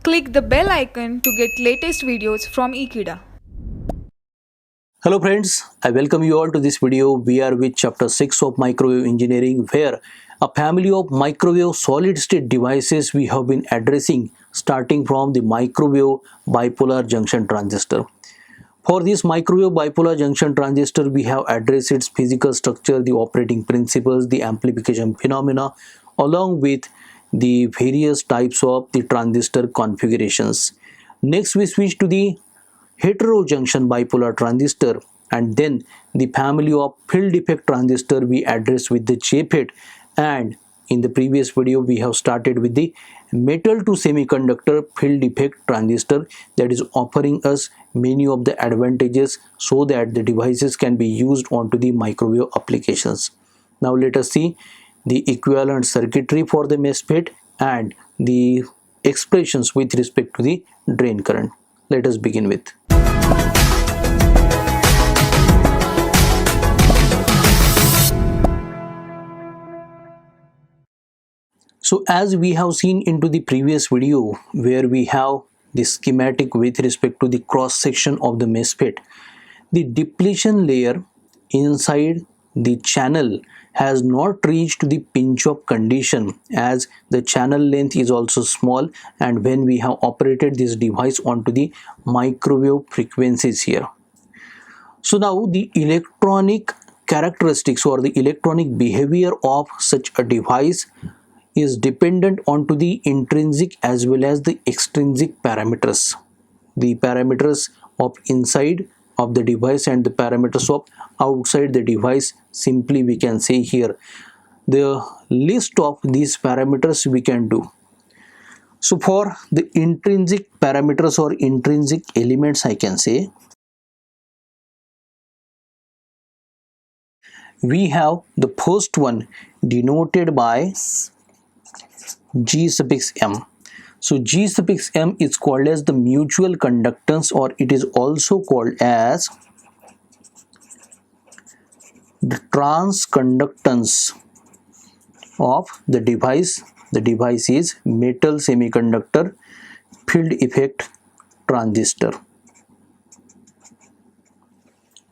Click the bell icon to get latest videos from Ekeeda. Hello friends, I welcome you all to this video. We are with chapter 6 of microwave engineering, where a family of microwave solid state devices we have been addressing, starting from the microwave bipolar junction transistor. For this microwave bipolar junction transistor, we have addressed its physical structure, the operating principles, the amplification phenomena, along with the various types of the transistor configurations. Next, we switch to the heterojunction bipolar transistor, and then the family of field effect transistor we address with the JFET. And in the previous video we have started with the metal to semiconductor field effect transistor, that is offering us many of the advantages so that the devices can be used onto the microwave applications. Now let us see the equivalent circuitry for the MESFET and the expressions with respect to the drain current. Let us begin with. So as we have seen into the previous video, where we have the schematic with respect to the cross section of the MESFET, the depletion layer inside the channel has not reached the pinch off condition, as the channel length is also small, and when we have operated this device onto the microwave frequencies here. So now the electronic characteristics or the electronic behavior of such a device is dependent onto the intrinsic as well as the extrinsic parameters. The parameters of inside of the device and the parameters of outside the device, simply we can say here the list of these parameters we can do. So for the intrinsic parameters or intrinsic elements, I can say we have the first one denoted by G suffix M. So G suffix M is called as the mutual conductance, or it is also called as the transconductance of the device. The device is metal semiconductor field effect transistor.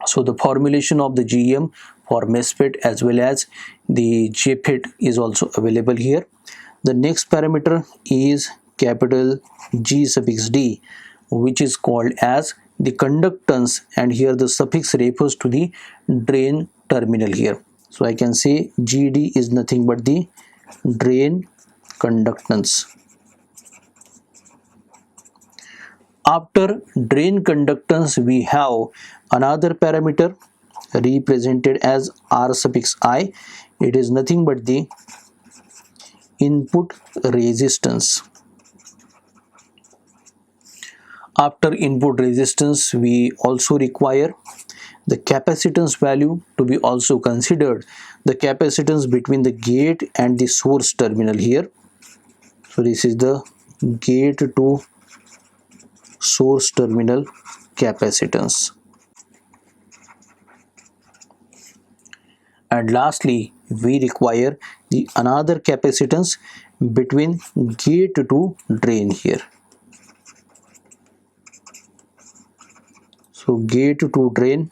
So the formulation of the GM for MESFET as well as the JFET is also available here. The next parameter is capital G suffix D, which is called as the conductance, and here the suffix refers to the drain terminal here. So I can say GD is nothing but the drain conductance. After drain conductance, we have another parameter represented as R suffix I. It is nothing but the input resistance. After input resistance, we also require the capacitance value to be also considered, the capacitance between the gate and the source terminal here. So this is the gate to source terminal capacitance. And lastly, we require the another capacitance between gate to drain here. So gate to drain,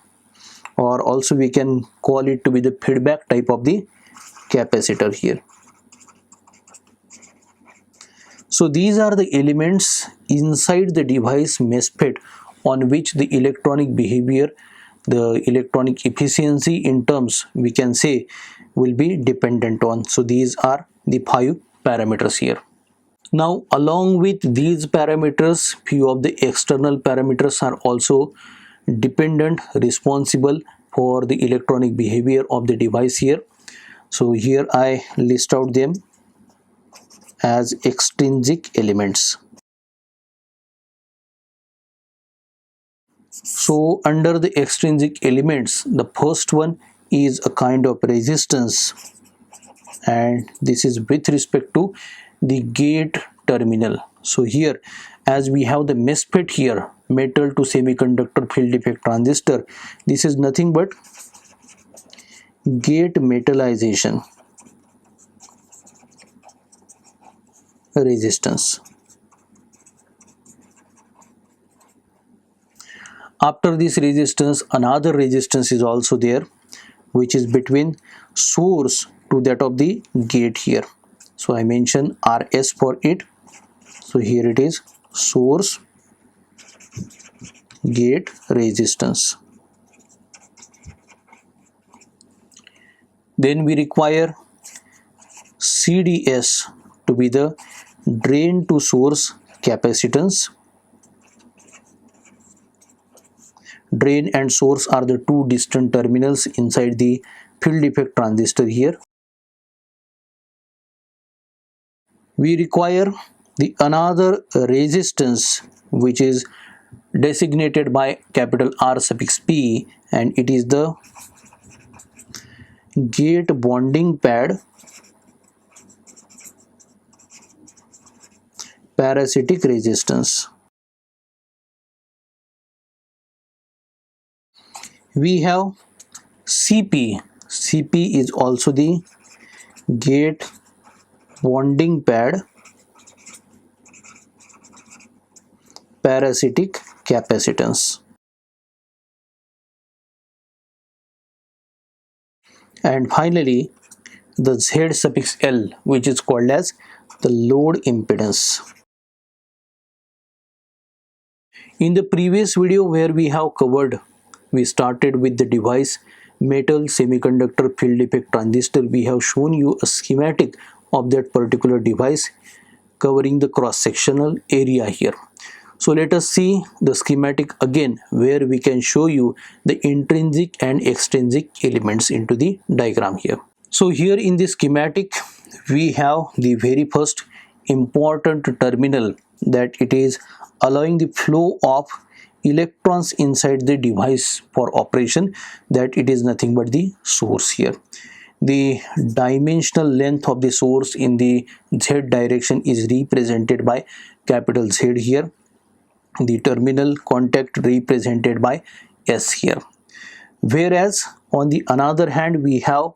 or also we can call it to be the feedback type of the capacitor here. So these are the elements inside the device MESFET on which the electronic behavior, the electronic efficiency in terms we can say will be dependent on. So these are the 5 parameters here. Now along with these parameters, few of the external parameters are also dependent, responsible for the electronic behavior of the device here. So here I list out them as extrinsic elements. So under the extrinsic elements, the first one is a kind of resistance, and this is with respect to the gate terminal. So here, as we have the MESFET here, metal to semiconductor field effect transistor, this is nothing but gate metallization resistance. After this resistance, another resistance is also there, which is between source to that of the gate here. So I mention RS for it. So here it is, source gate resistance. Then we require CDS to be the drain to source capacitance. Drain and source are the two distant terminals inside the field effect transistor here. We require the another resistance which is designated by capital R suffix P, and it is the gate bonding pad parasitic resistance. We have CP. CP is also the gate bonding pad parasitic capacitance. And finally, the Z suffix L, which is called as the load impedance. In the previous video where we started with the device metal semiconductor field effect transistor. We have shown you a schematic of that particular device covering the cross-sectional area here. So let us see the schematic again, where we can show you the intrinsic and extrinsic elements into the diagram here. So here in the schematic we have the very first important terminal, that it is allowing the flow of electrons inside the device for operation, that it is nothing but the source here. The dimensional length of the source in the Z direction is represented by capital Z here. The terminal contact represented by S here. Whereas on the another hand we have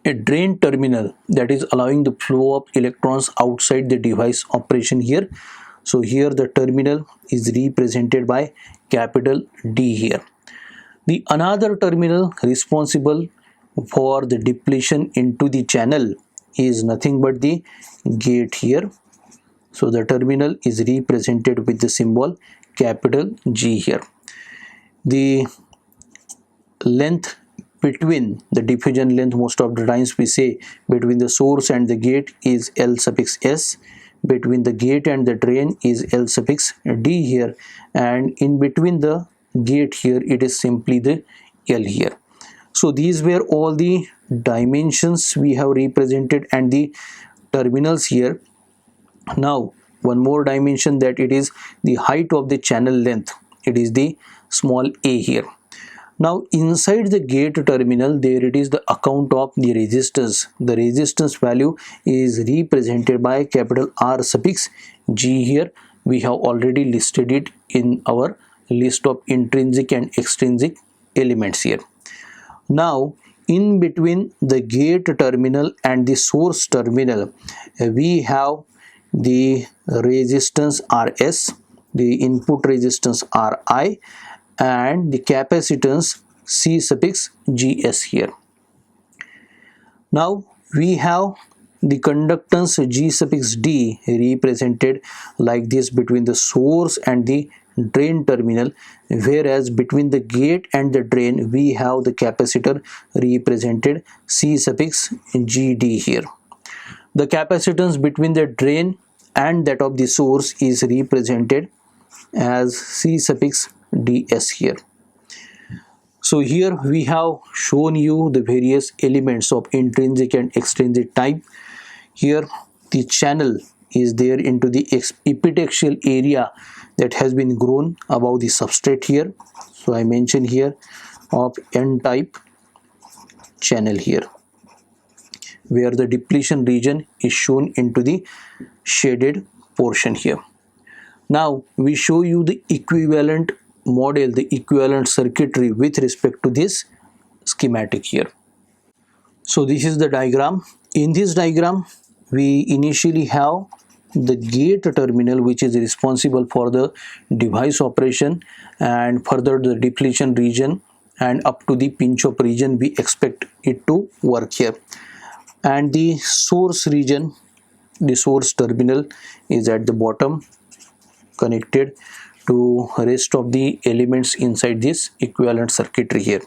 a drain terminal that is allowing the flow of electrons outside the device operation here. So here the terminal is represented by capital D here. The another terminal responsible for the depletion into the channel is nothing but the gate here. So the terminal is represented with the symbol capital G here. The length between the diffusion length, most of the times we say between the source and the gate, is L suffix S. Between the gate and the drain is L suffix D here, and in between the gate here it is simply the L here. So these were all the dimensions we have represented and the terminals here. Now one more dimension, that it is the height of the channel length, it is the small a here. Now inside the gate terminal there it is the account of the resistance. The resistance value is represented by capital R suffix G here. We have already listed it in our list of intrinsic and extrinsic elements here. Now in between the gate terminal and the source terminal we have the resistance Rs, the input resistance Ri, and the capacitance C suffix Gs here. Now we have the conductance G suffix D represented like this between the source and the drain terminal, whereas between the gate and the drain we have the capacitor represented C suffix Gd here. The capacitance between the drain and that of the source is represented as C suffix ds here. So here we have shown you the various elements of intrinsic and extrinsic type. Here the channel is there into the epitaxial area that has been grown above the substrate here. So I mention here of N type channel here, where the depletion region is shown into the shaded portion here. Now we show you the equivalent model, the equivalent circuitry with respect to this schematic here. So this is the diagram. In this diagram we initially have the gate terminal, which is responsible for the device operation, and further the depletion region and up to the pinch off region we expect it to work here. And the source region, the source terminal is at the bottom, connected to rest of the elements inside this equivalent circuitry here,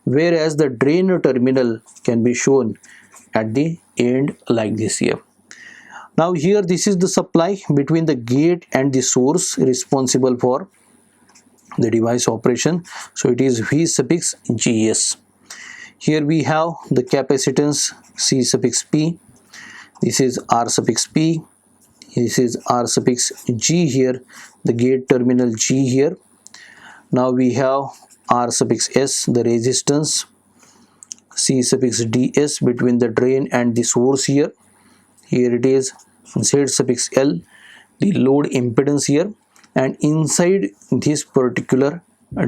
whereas the drain terminal can be shown at the end like this here. Now here this is the supply between the gate and the source responsible for the device operation, so it is V suffix GS. Here we have the capacitance C suffix P, this is R suffix P, this is R suffix G here, the gate terminal G here. Now we have R suffix S, the resistance, C suffix DS between the drain and the source here. Here it is Z suffix L, the load impedance here, and inside this particular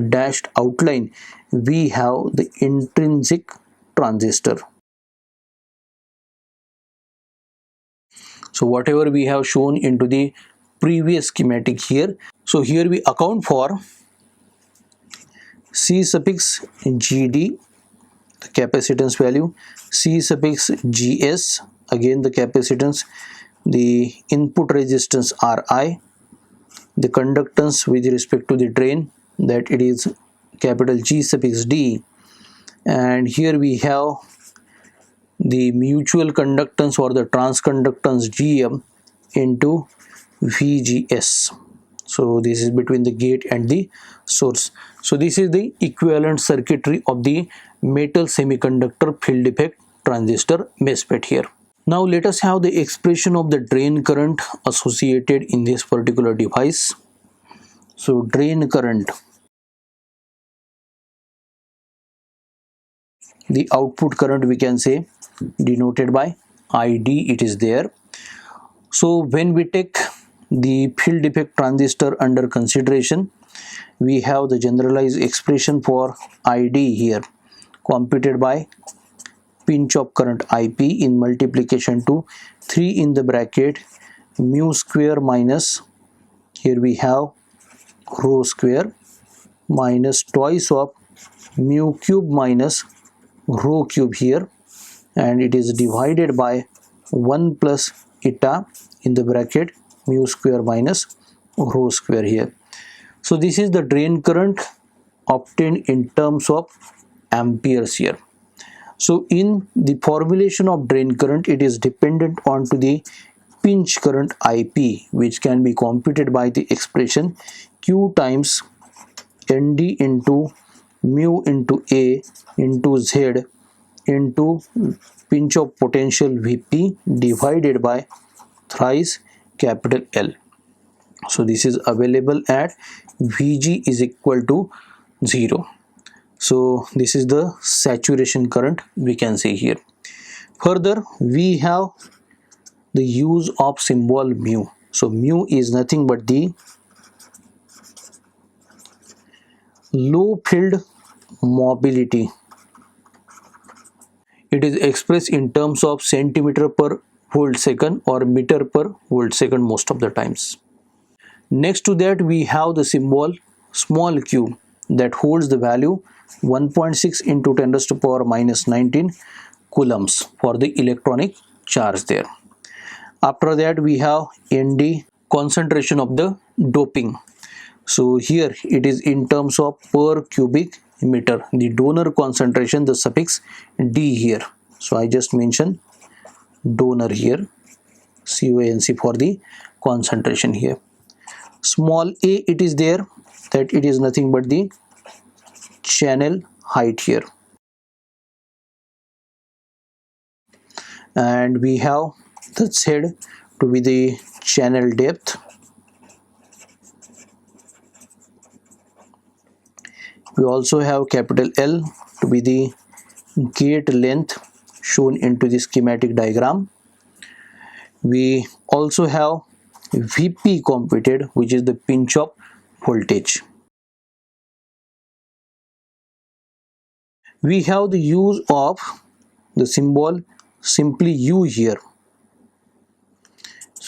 dashed outline we have the intrinsic transistor. So whatever we have shown into the previous schematic here, so here we account for C suffix GD, the capacitance value, C suffix GS, again the capacitance, the input resistance Ri, the conductance with respect to the drain, that it is capital G suffix D, and here we have the mutual conductance or the transconductance GM into VGS. So this is between the gate and the source. So this is the equivalent circuitry of the metal semiconductor field effect transistor MESFET here. Now let us have the expression of the drain current associated in this particular device. So drain current, the output current we can say denoted by ID, it is there. So when we take the field effect transistor under consideration, we have the generalized expression for ID here computed by pinch off current IP in multiplication to 3 in the bracket mu square minus, here we have rho square, minus twice of mu cube minus rho cube here, and it is divided by 1 plus eta in the bracket mu square minus rho square here. So this is the drain current obtained in terms of amperes here. So in the formulation of drain current, it is dependent on to the pinch current IP, which can be computed by the expression Q times ND into mu into A into Z into pinch of potential Vp divided by thrice capital L. So this is available at Vg is equal to 0. So this is the saturation current we can see here. Further, we have the use of symbol mu. So mu is nothing but the low field mobility. It is expressed in terms of centimeter per volt second or meter per volt second most of the times. Next to that we have the symbol small q that holds the value 1.6 into 10 raised to power minus 19 coulombs for the electronic charge there. After that we have Nd, concentration of the doping. So here it is in terms of per cubic meter, the donor concentration, the suffix D here. So I just mentioned donor here, CONC for the concentration here. Small a, it is there, that it is nothing but the channel height here. And we have the Z to be the channel depth. We also have capital L to be the gate length shown into the schematic diagram. We also have Vp computed, which is the pinch off voltage. We have the use of the symbol simply U here.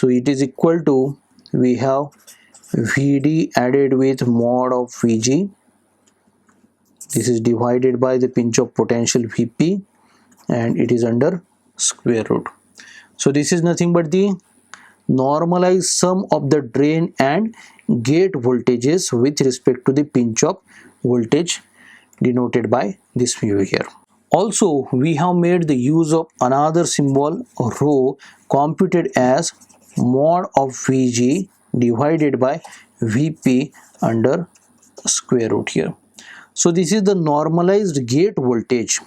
So it is equal to, we have Vd added with mod of Vg. This is divided by the pinch of potential Vp, and it is under square root. So this is nothing but the normalized sum of the drain and gate voltages with respect to the pinch of voltage, denoted by this mu here. Also, we have made the use of another symbol rho, computed as mod of Vg divided by Vp under square root here. So this is the normalized gate voltage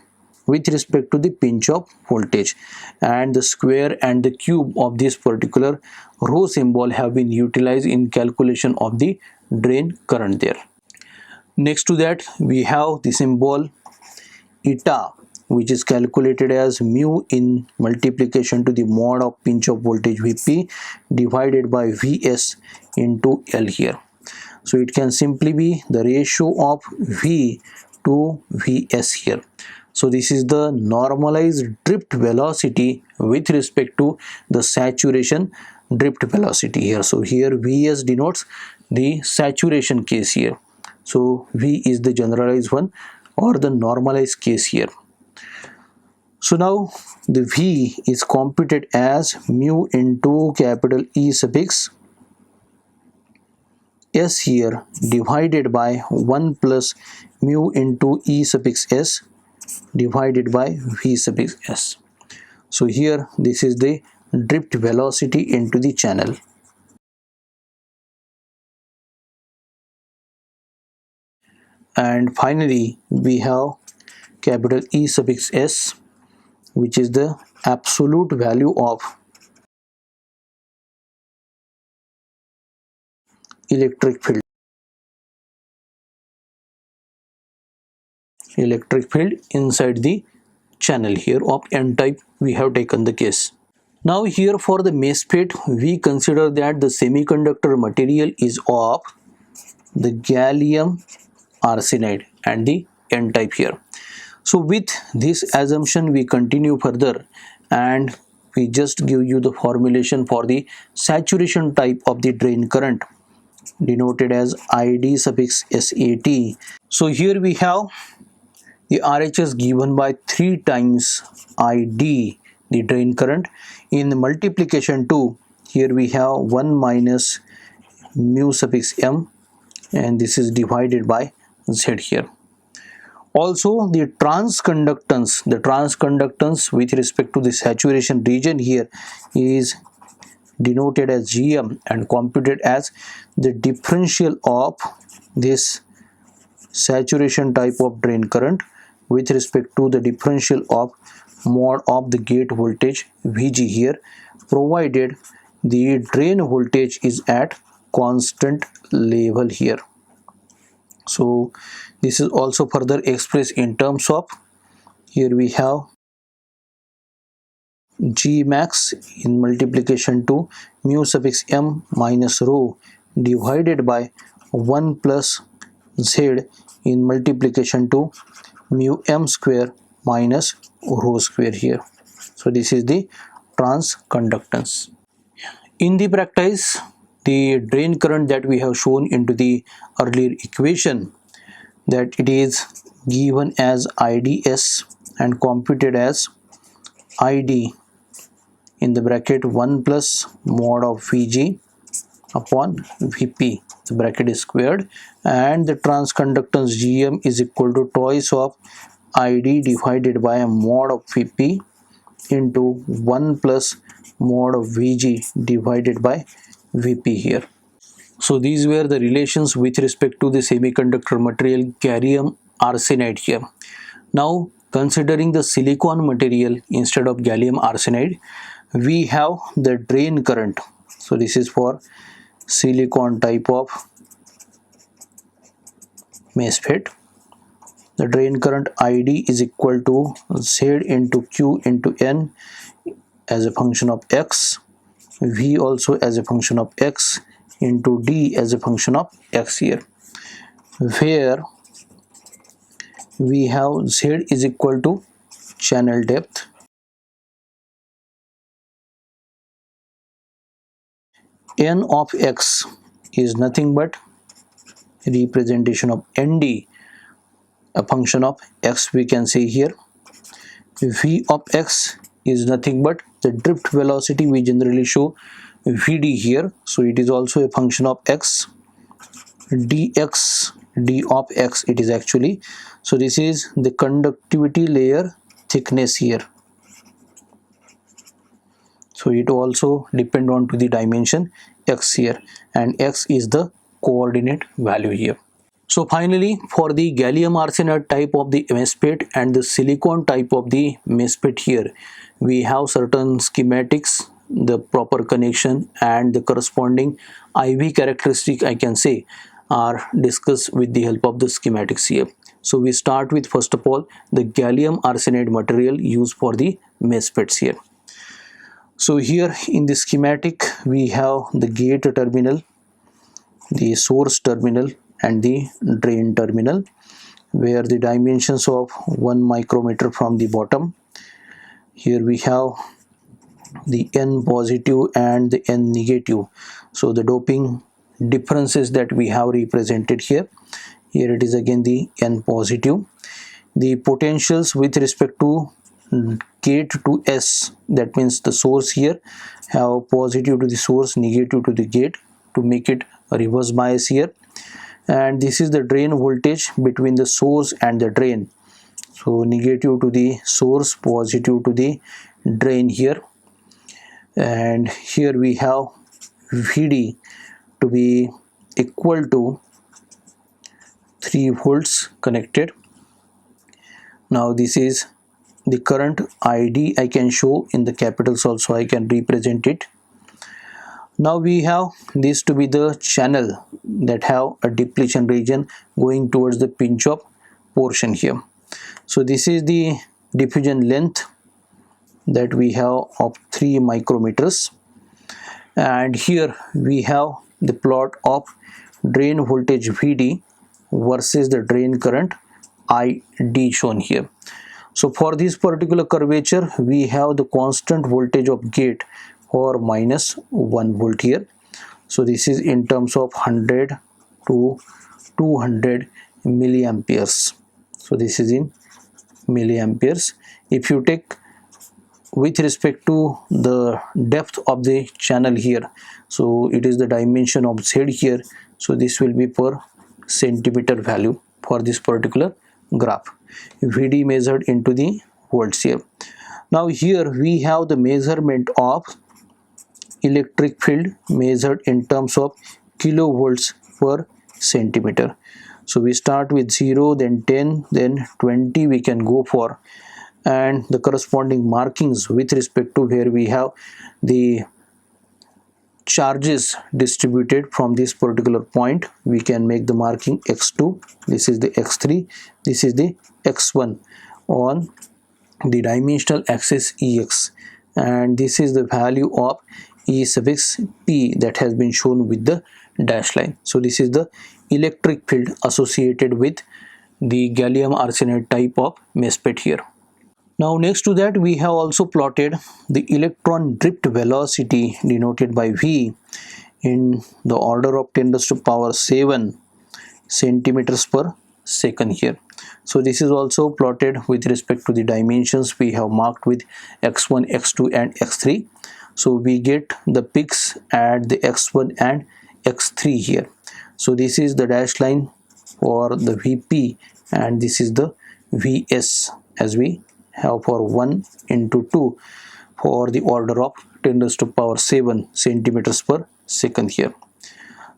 with respect to the pinch of voltage, and the square and the cube of this particular rho symbol have been utilized in calculation of the drain current there. Next to that, we have the symbol eta, which is calculated as mu in multiplication to the mod of pinch of voltage Vp divided by Vs into L here. So it can simply be the ratio of V to Vs here. So this is the normalized drift velocity with respect to the saturation drift velocity here. So here Vs denotes the saturation case here. So V is the generalized one or the normalized case here. So now the V is computed as mu into capital E suffix S here divided by 1 plus mu into E suffix S divided by V suffix S. So here this is the drift velocity into the channel. And finally we have capital E suffix S, which is the absolute value of electric field. Inside the channel here of N-type we have taken the case. Now here for the MESFET, we consider that the semiconductor material is of the gallium arsenide and the N-type here. So with this assumption we continue further, and we just give you the formulation for the saturation type of the drain current, denoted as ID suffix SAT. So here we have the RHS given by 3 times ID, the drain current, in multiplication to, here we have 1 minus mu suffix m, and this is divided by Z here. Also the transconductance with respect to the saturation region here is denoted as Gm and computed as the differential of this saturation type of drain current with respect to the differential of mod of the gate voltage Vg here, provided the drain voltage is at constant level here. So this is also further expressed in terms of, here we have G max in multiplication to mu suffix m minus rho divided by 1 plus Z in multiplication to mu m square minus rho square here. So this is the transconductance. In the practice, the drain current that we have shown into the earlier equation, that it is given as IDS and computed as ID in the bracket 1 plus mod of Vg upon Vp, the bracket is squared, and the transconductance Gm is equal to twice of ID divided by a mod of Vp into 1 plus mod of Vg divided by Vp here. So these were the relations with respect to the semiconductor material gallium arsenide here. Now considering the silicon material instead of gallium arsenide, we have the drain current. So this is for silicon type of MESFET. The drain current ID is equal to Z into Q into N as a function of X, V also as a function of X, into D as a function of X here, where we have Z is equal to channel depth, n of x is nothing but representation of nd, a function of x we can say here. V of x is nothing but the drift velocity, we generally show vd here, so it is also a function of x. Dx, d of x it is actually, so this is the conductivity layer thickness here, so it also depend on to the dimension x here, and x is the coordinate value here. So finally, for the gallium arsenide type of the MESFET and the silicon type of the MESFET here, we have certain schematics, the proper connection and the corresponding IV characteristic I can say are discussed with the help of the schematics here. So we start with first of all the gallium arsenide material used for the MESFETs here. So here in the schematic we have the gate terminal, the source terminal and the drain terminal, where the dimensions of 1 micrometer from the bottom. Here we have the N positive and the N negative, so the doping differences that we have represented here. Here it is again the N positive. The potentials with respect to gate to S, that means the source here have positive to the source, negative to the gate to make it a reverse bias here. And this is the drain voltage between the source and the drain, so negative to the source, positive to the drain here. And here we have Vd to be equal to 3 volts connected. Now this is the current ID, I can show in the capitals also, I can represent it. Now we have this to be the channel that have a depletion region going towards the pinch off portion here. So this is the diffusion length that we have of 3 micrometers, and here we have the plot of drain voltage Vd versus the drain current ID shown here. So for this particular curvature we have the constant voltage of gate or minus 1 volt here. So this is in terms of 100 to 200 milliamperes. So this is in milliamperes. If you take with respect to the depth of the channel here, so it is the dimension of Z here, so this will be per centimeter value for this particular graph. Vd measured into the volts here. Now here we have the measurement of electric field measured in terms of kilovolts per centimeter. So we start with 0, then 10, then 20 we can go for, and the corresponding markings with respect to where we have the charges distributed from this particular point, we can make the marking x2, this is the x3, this is the x1 on the dimensional axis ex, and this is the value of E suffix P that has been shown with the dash line. So this is the electric field associated with the gallium arsenide type of MESFET here. Now next to that we have also plotted the electron drift velocity denoted by V in the order of 10 raised to power 7 centimeters per second here. So this is also plotted with respect to the dimensions we have marked with x1, x2 and x3. So we get the peaks at the x1 and x3 here. So this is the dash line for the Vp and this is the Vs as we have for 1 into 2 for the order of 10 raised to power 7 centimeters per second here.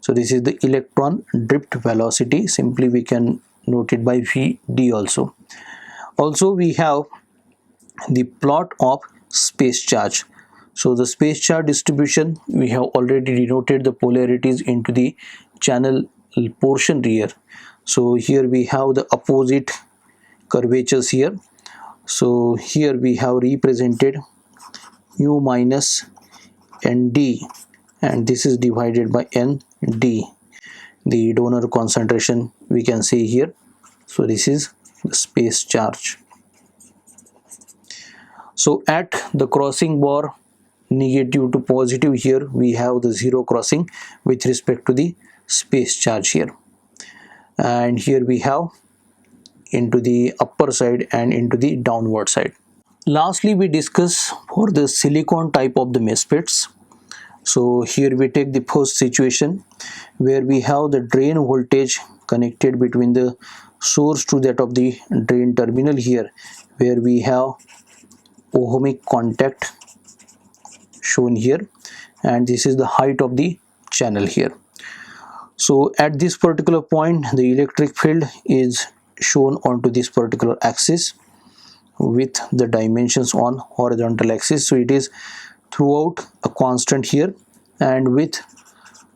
So this is the electron drift velocity, simply we can note it by Vd also. Also we have the plot of space charge. So the space charge distribution, we have already denoted the polarities into the channel portion here. So here we have the opposite curvatures here. So here we have represented U minus Nd, and this is divided by Nd, the donor concentration we can see here. So this is the space charge. So at the crossing bar negative to positive. Here we have the zero crossing with respect to the space charge here, and here we have into the upper side and into the downward side. Lastly, we discuss for the silicon type of the MESFETs. So here we take the first situation where we have the drain voltage connected between the source to that of the drain terminal here, where we have ohmic contact shown here, and this is the height of the channel here. So at this particular point, the electric field is shown onto this particular axis with the dimensions on horizontal axis. So it is throughout a constant here, and with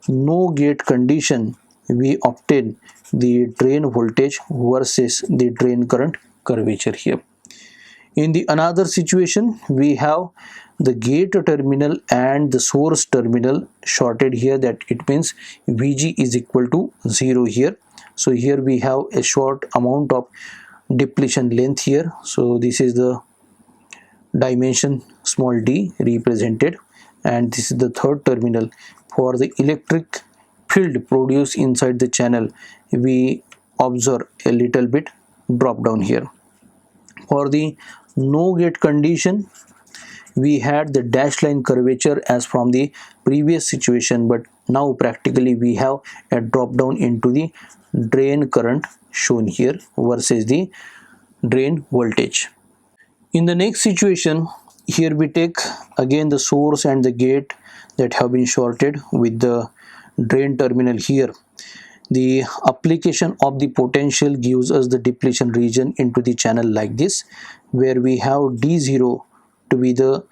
no gate condition we obtain the drain voltage versus the drain current curvature here. In the another situation, we have the gate terminal and the source terminal shorted here, that it means Vg is equal to 0 here. So here we have a short amount of depletion length here. So this is the dimension small d represented, and this is the third terminal. For the electric field produced inside the channel, we observe a little bit drop down here. For the no gate condition, we had the dashed line curvature as from the previous situation, but now practically we have a drop down into the drain current shown here versus the drain voltage. In the next situation, here we take again the source and the gate that have been shorted with the drain terminal here. The application of the potential gives us the depletion region into the channel like this, where we have D0 to be the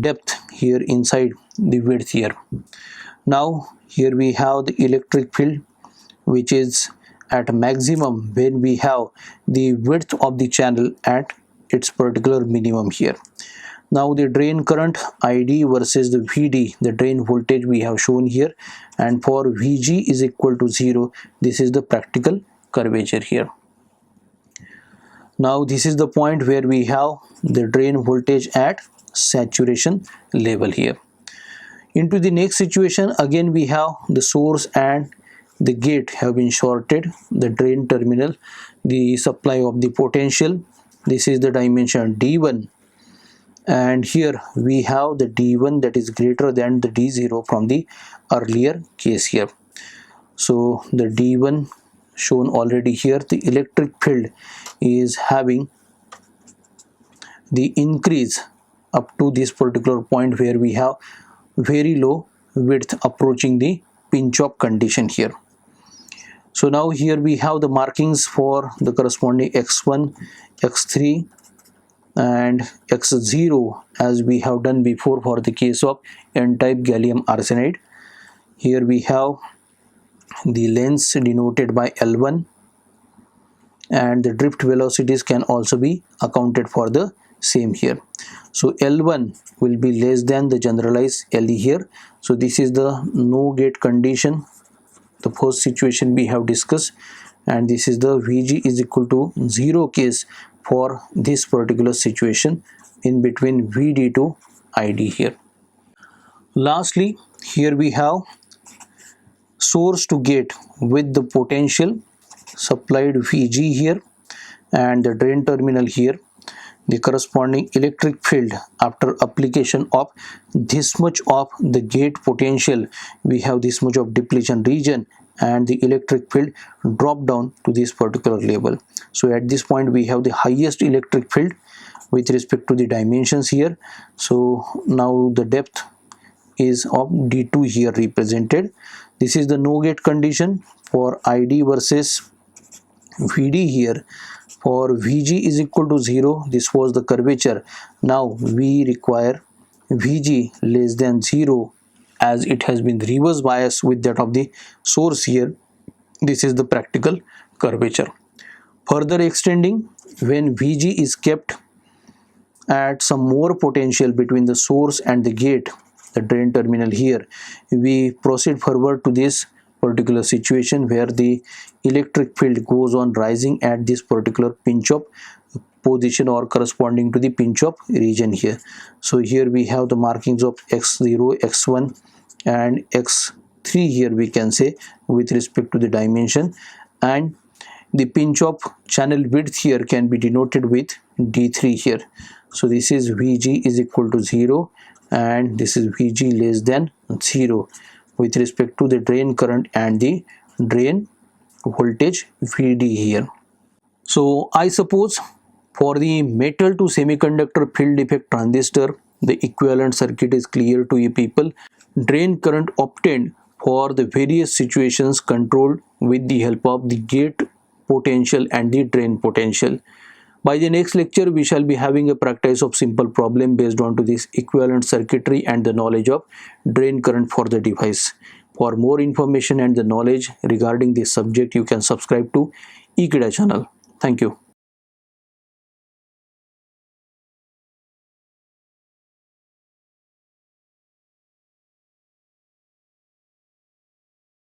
depth here inside the width here. Now here we have the electric field which is at maximum when we have the width of the channel at its particular minimum here. Now the drain current ID versus the VD, the drain voltage we have shown here, and for Vg is equal to 0, this is the practical curvature here. Now this is the point where we have the drain voltage at saturation level here. Into the next situation, again we have the source and the gate have been shorted, the drain terminal, the supply of the potential, this is the dimension D1, and here we have the D1 that is greater than the D0 from the earlier case here. So the D1 shown already here, the electric field is having the increase up to this particular point where we have very low width approaching the pinch off condition here. So now here we have the markings for the corresponding x1, x3 and x0 as we have done before for the case of n-type gallium arsenide. Here we have the lengths denoted by L1, and the drift velocities can also be accounted for the same here. So L1 will be less than the generalized LE here. So this is the no gate condition, the first situation we have discussed, and this is the Vg is equal to 0 case for this particular situation in between Vd to Id here. Lastly, here we have source to gate with the potential supplied Vg here and the drain terminal here. The corresponding electric field after application of this much of the gate potential, we have this much of depletion region, and the electric field drop down to this particular level. So at this point we have the highest electric field with respect to the dimensions here. So now the depth is of D2 here represented. This is the no gate condition for ID versus Vd here. For Vg is equal to 0, this was the curvature. Now we require Vg less than 0 as it has been reverse bias with that of the source here. This is the practical curvature. Further extending, when Vg is kept at some more potential between the source and the gate, the drain terminal here, we proceed forward to this particular situation where the electric field goes on rising at this particular pinch off position or corresponding to the pinch off region here. So here we have the markings of x0, x1 and x3 here we can say with respect to the dimension, and the pinch off channel width here can be denoted with D3 here. So this is Vg is equal to 0 and this is Vg less than 0 with respect to the drain current and the drain voltage Vd here. So I suppose for the metal to semiconductor field effect transistor, the equivalent circuit is clear to you people. Drain current obtained for the various situations controlled with the help of the gate potential and the drain potential. By the next lecture, we shall be having a practice of simple problem based on to this equivalent circuitry and the knowledge of drain current for the device. For more information and the knowledge regarding this subject, you can subscribe to Ekeeda channel. Thank you.